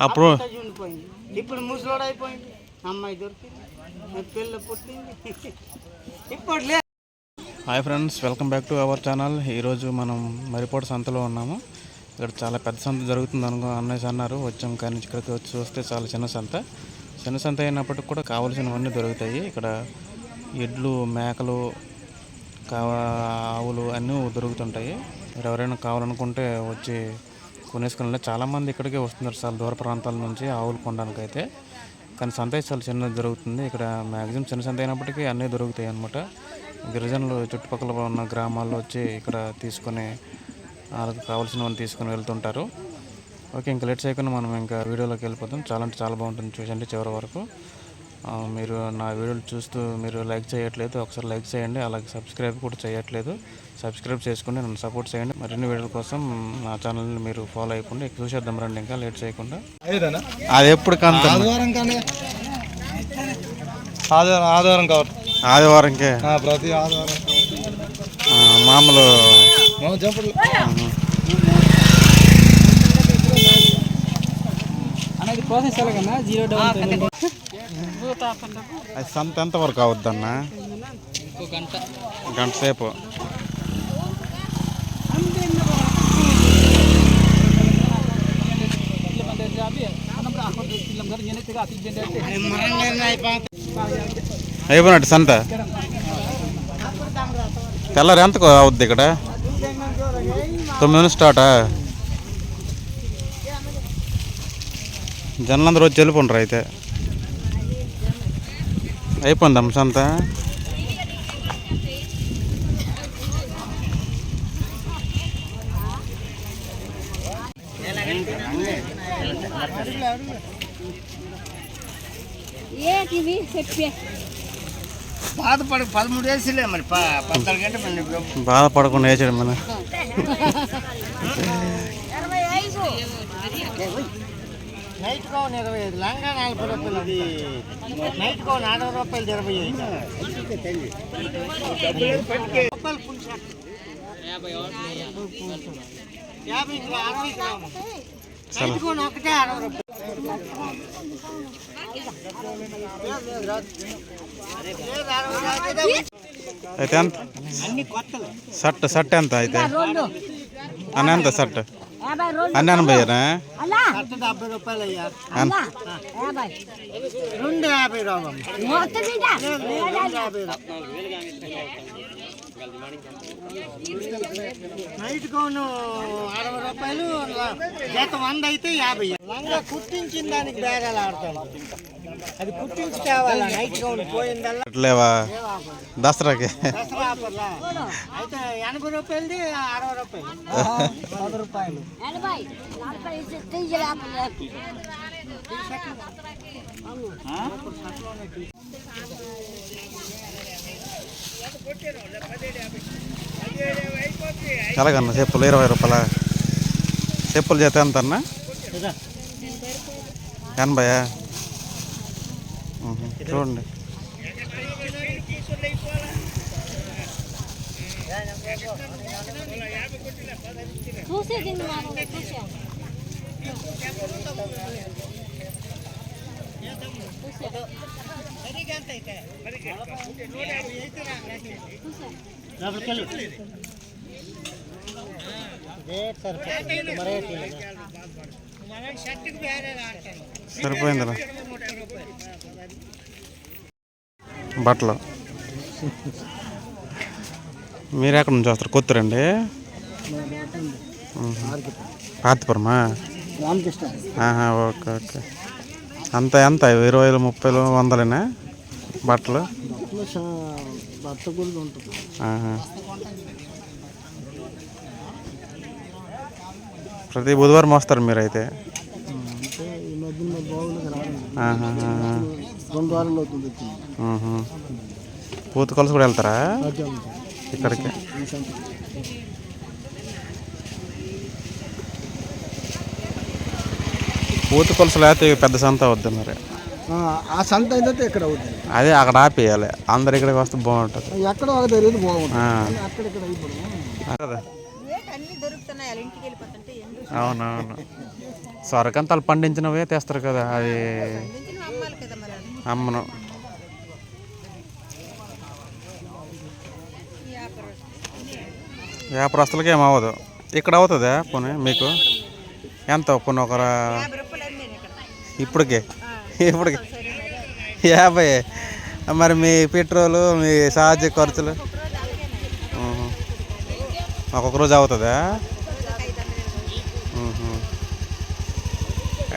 అప్పుడు ఇప్పుడు ముసలోడు అయిపోయింది, అమ్మాయి దొరికింది, పిల్ల పుట్టింది. ఇప్పుడు hi friends, welcome back to our channel. ఈరోజు మనం మరిపోటు సంతలో ఉన్నాము. ఇక్కడ చాలా పెద్ద సంత జరుగుతుంది అన్నయ్య అన్నారు. వచ్చాం కానీ ఇక్కడికి వచ్చి చూస్తే చాలా చిన్న సంత అయినప్పటికి కూడా కావాల్సినవన్నీ దొరుకుతాయి. ఇక్కడ ఎడ్లు, మేకలు, ఆవులు అన్నీ దొరుకుతుంటాయి. మీరు ఎవరైనా కావాలనుకుంటే వచ్చి కొనేసుకుని చాలామంది ఇక్కడికే వస్తున్నారు, చాలా దూర ప్రాంతాల నుంచి ఆవులు కొనడానికి అయితే. కానీ సంత చాలా చిన్నది జరుగుతుంది. ఇక్కడ మ్యాక్సిమం చిన్న సంత అయినప్పటికీ అన్నీ దొరుకుతాయి అన్నమాట. గిరిజనులు చుట్టుపక్కల ఉన్న గ్రామాల్లో వచ్చి ఇక్కడ తీసుకొని వాళ్ళకి కావాల్సినవన్నీ తీసుకొని వెళ్తుంటారు. ఓకే, ఇంకా లేట్ చేయకుండా మనం ఇంకా వీడియోలోకి వెళ్ళిపోతాం. చాలా అంటే చాలా బాగుంటుంది, చూసండి చివరి వరకు. మీరు నా వీడియోలు చూస్తూ మీరు లైక్ చేయట్లేదు, ఒకసారి లైక్ చేయండి. అలాగే సబ్స్క్రైబ్ కూడా చేయట్లేదు, సబ్స్క్రైబ్ చేసుకుని నన్ను సపోర్ట్ చేయండి. మరిన్ని వీడియోల కోసం నా ఛానల్ని మీరు ఫాలో అయిపోండి. చూసేద్దాం రండి, ఇంకా లేట్ చేయకుండా. అది ఎప్పుడు ఆదివారం కావాలి, ఆదివారంకే ప్రతి ఆదివారం మామూలు సంత ఎంత వరకు అవుద్దన్న? గంట సేపు. అయిపోయినట్టు సంత. తెల్లారి ఎంత అవుద్ది ఇక్కడ? 9 స్టార్టా? జనందరూ వచ్చి వెళ్ళిపోండ్రు అయితే. అయిపోయిందమ్మ సంత. బాధపడ 13 వేసిలే మరి 14 గంటలు బాధపడకుండా వేసాడు మన. నైట్ కోన్ 25, లంగా 40 రూపాయలు, నైట్ కోన్ 60 రూపాయలు, 25 నైట్ కోన్ ఒకటే 60 రూపాయలు. అయితే ఎంత షర్ట్ ఎంత అయితే అన్న? ఎంత షర్ట్ అన్నీ 80 70 రూపాయలు అయ్యా, 250 నైట్ కోను 60 రూపాయలు, జత 100 అయితే 50. లంగా కుట్టించిన దానికి బేరాలు ఆడతాను, అది కుట్టించి తేవాలా. నైట్ కౌన్ పోయిందల్లా దసరాకి దసరా ఆఫర్లా అయితే 80 రూపాయలది 60 రూపాయలు, 100 రూపాయలు. ఎలాగన్నా చెప్పులు 20 రూపాయల చెప్పులు చేత ఎంత అన్న? 80. చూడండి, సరిపోయిందిరా బట్టలు. మీరు ఎక్కడి నుంచి వస్తారు? కొత్తరండి? పాతిపురమా? Okay okay. అంత ఎంత 20, 30, 100 బట్టలు? ప్రతి బుధవారం వస్తారు మీరైతే? పూత కొలుసు కూడా వెళ్తారా ఇక్కడికి? పూత కొలుసు లేకపోతే పెద్ద సంత అవుద్ది మరి. ఆ సంత అయితే ఇక్కడ అవుతుంది. అదే అక్కడ ఆపేయాలి, అందరు ఇక్కడికి వస్తే బాగుంటుంది. ఎక్కడ ఒక తెలియదు బాగుంటుంది, అక్కడిక్కడ కదా. అవునవును, సొరకంతలు పండించినవే తెస్తారు కదా, అది అమ్మను. వ్యాపారస్తులకి ఏమవ్వదు, ఇక్కడ అవుతుందా పోనీ మీకు? ఎంత పోనీ ఒక ఇప్పటికి 50? మరి మీ పెట్రోలు, మీ సహజ ఖర్చులు ఒక్కొక్క రోజు అవుతుందా?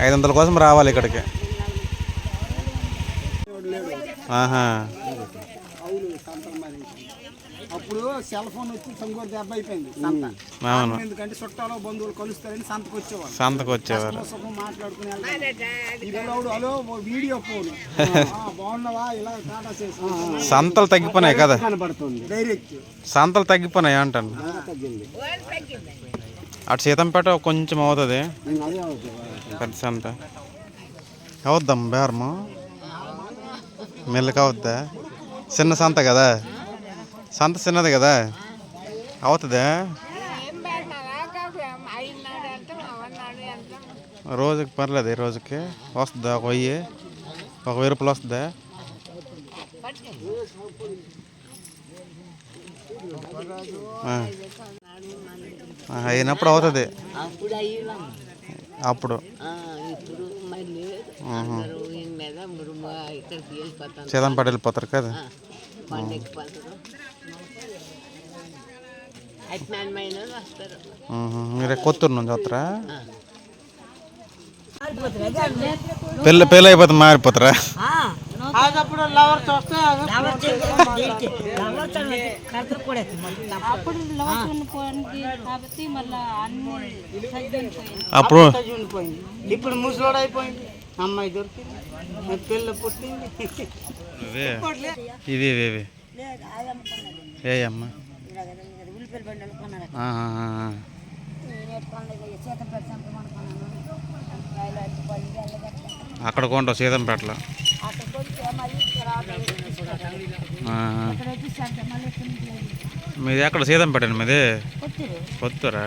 500 కోసం రావాలి ఇక్కడికి. ఆహా, అప్పుడు సెల్ ఫోన్ వచ్చి సంగోడు దెబ్బ అయిపోయింది సంత. అవును, ఎందుకంటే చుట్టాలు బంధువులు కలుస్తారని సంతకు సంతకు వచ్చేవారు. మాట్లాడుకుని ఇప్పుడు హలో వీడియో ఫోన్ బాగున్నావా ఇలా టాటా చేసి సంతలు తగ్గిపోయినాయి కదా, కనబడుతుంది డైరెక్ట్. సంతలు తగ్గిపోయినాయి అంటాను. అటు సీతంపేట కొంచెం అవుతుంది, పెద్ద సంత అవుద్దాం బేరము, మెల్లకి అవుద్దా? చిన్న సంత కదా, సంత చిన్నది కదా, అవుతుందా? రోజుకి పర్లేదు, ఈ రోజుకి వస్తుందా? ఒక 1000 రూపాయలు వస్తుందా? అయినప్పుడు అవుతుంది అప్పుడు. సీతంపేట వెళ్ళిపోతారు కదా. మీరే కొత్తూరు నుంచి వస్తారా? పెళ్ళి అయిపోతే మారిపోతారా? అప్పుడు లవర్స్ వస్తే అప్పుడు ఇప్పుడు ముసలోడు అయిపోయింది, అమ్మాయి దొరికింది, పిల్ల పుట్టింది. ఇవి ఏ అమ్మా అక్కడ కొంటావు సీతంపేటలో. మీది ఎక్కడ సీతంపేట? మీది కొత్తూరా?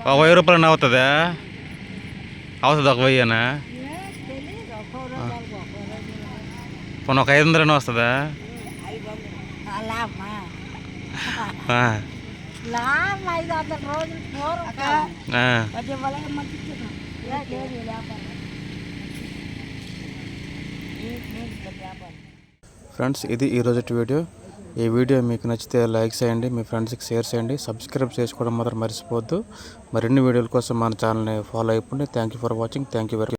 ఒక 1000 రూపాయలు అవుతుందా? అవుతుంది ఒక 1000నా? పోనీ ఒక 500 వస్తుందా? ఫ్రెండ్స్, ఇది ఈరోజు వీడియో. ఈ వీడియో మీకు నచ్చితే లైక్ చేయండి, మీ ఫ్రెండ్స్కి షేర్ చేయండి, సబ్స్క్రైబ్ చేసుకోవడం మాత్రం మర్చిపోవద్దు. మరిన్ని వీడియోల కోసం మన ఛానల్ని ఫాలో అయిపోండి. Thank you for watching. Thank you very much.